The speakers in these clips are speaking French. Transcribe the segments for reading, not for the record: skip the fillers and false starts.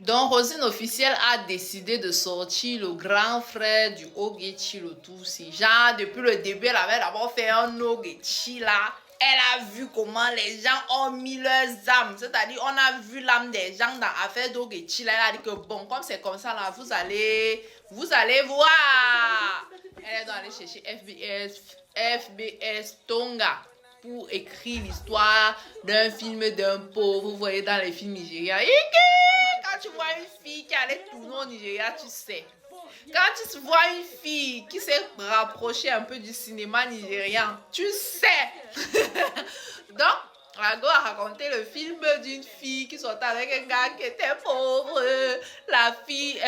Donc, Rosine officielle a décidé de sortir le grand frère du Ogechi Lotusi. Genre, depuis le début, elle avait d'abord fait un Ogechi là. Elle a vu comment les gens ont mis leurs âmes. C'est-à-dire, on a vu l'âme des gens dans l'affaire d'Ogechi là. Elle a dit que bon, comme c'est comme ça là, vous allez voir. Elle est allée chercher FBS Tonga pour écrire l'histoire d'un film d'un pauvre. Vous voyez dans les films nigériens. Quand tu vois une fille qui allait tourner au Nigeria, tu sais. Quand tu vois une fille qui s'est rapprochée un peu du cinéma nigérian, tu sais. Donc, Rago a raconté le film d'une fille qui sortait avec un gars qui était pauvre. La fille...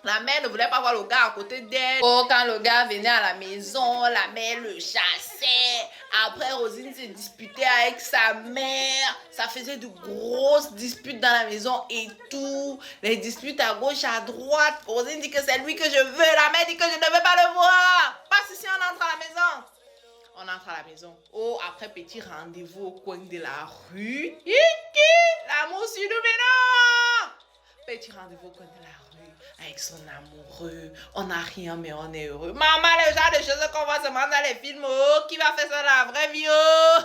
la mère ne voulait pas voir le gars à côté d'elle. Oh, quand le gars venait à la maison, la mère le chassait. Après, Rosine s'est disputée avec sa mère. Ça faisait de grosses disputes dans la maison et tout. Les disputes à gauche, à droite. Rosine dit que c'est lui que je veux. La mère dit que je ne veux pas le voir. Passe ici, on entre à la maison. On entre à la maison. Oh, après, petit rendez-vous au coin de la rue. L'amour sur nous, mais non! Petit rendez-vous au coin de la rue avec son amoureux. On n'a rien, mais on est heureux. Maman, le genre de choses qu'on voit seulement dans les films. Oh, qui va faire ça dans la vraie vie? Oh!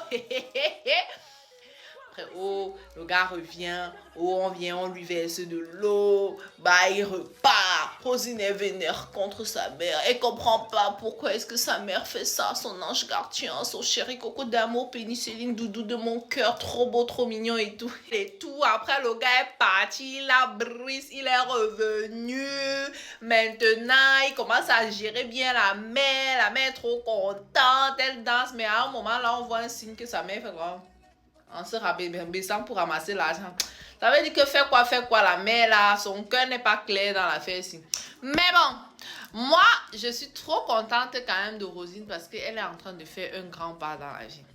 Après, oh, le gars revient. Oh, on vient, on lui verse de l'eau. Bah, il repart. Rosine est vénère contre sa mère. Elle comprend pas pourquoi est-ce que sa mère fait ça. Son ange gardien, son chéri coco d'amour, pénicilline, doudou de mon cœur. Trop beau, trop mignon et tout. Et tout. Après, le gars est parti. Il a brise. Il est revenu. Maintenant, il commence à gérer bien la mère. La mère est trop contente. Elle danse. Mais à un moment, là, on voit un signe que sa mère fait quoi? En se rabaissant pour ramasser l'argent. Ça veut dire que fait quoi, la mère là, son cœur n'est pas clair dans l'affaire ici. Mais bon, moi, je suis trop contente quand même de Rosine parce qu'elle est en train de faire un grand pas dans la vie.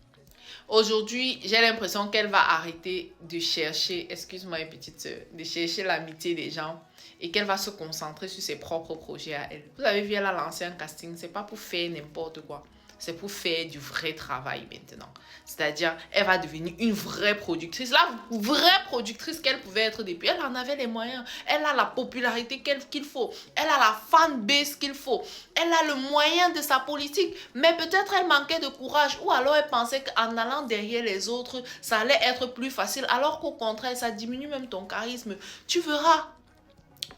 Aujourd'hui, j'ai l'impression qu'elle va arrêter de chercher, excuse-moi une petite soeur, de chercher l'amitié des gens et qu'elle va se concentrer sur ses propres projets à elle. Vous avez vu, elle a lancé un casting, c'est pas pour faire n'importe quoi. C'est pour faire du vrai travail maintenant. C'est-à-dire, elle va devenir une vraie productrice. La vraie productrice qu'elle pouvait être depuis. Elle en avait les moyens. Elle a la popularité qu'il faut. Elle a la fanbase qu'il faut. Elle a le moyen de sa politique. Mais peut-être elle manquait de courage. Ou alors elle pensait qu'en allant derrière les autres, ça allait être plus facile. Alors qu'au contraire, ça diminue même ton charisme. Tu verras.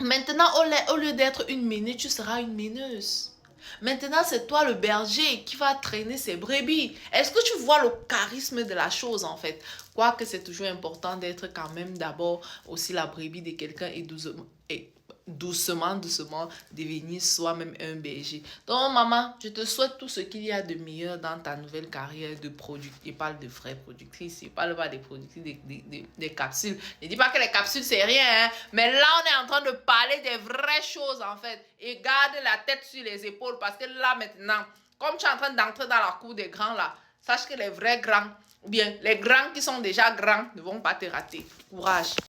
Maintenant, au lieu d'être une ménée, tu seras une méneuse. Maintenant, c'est toi le berger qui va traîner ses brebis. Est-ce que tu vois le charisme de la chose en fait? Quoique c'est toujours important d'être quand même d'abord aussi la brebis de quelqu'un et doucement devenir soi-même un berger. Donc maman, je te souhaite tout ce qu'il y a de meilleur dans ta nouvelle carrière de productrice. Je parle de vraie productrice, je parle pas des productrices, des capsules. Ne dis pas que les capsules c'est rien, hein? Mais là on est en train de parler des vraies choses en fait. Et garde la tête sur les épaules parce que là maintenant, comme tu es en train d'entrer dans la cour des grands là, sache que les vrais grands, ou bien les grands qui sont déjà grands ne vont pas te rater. Courage.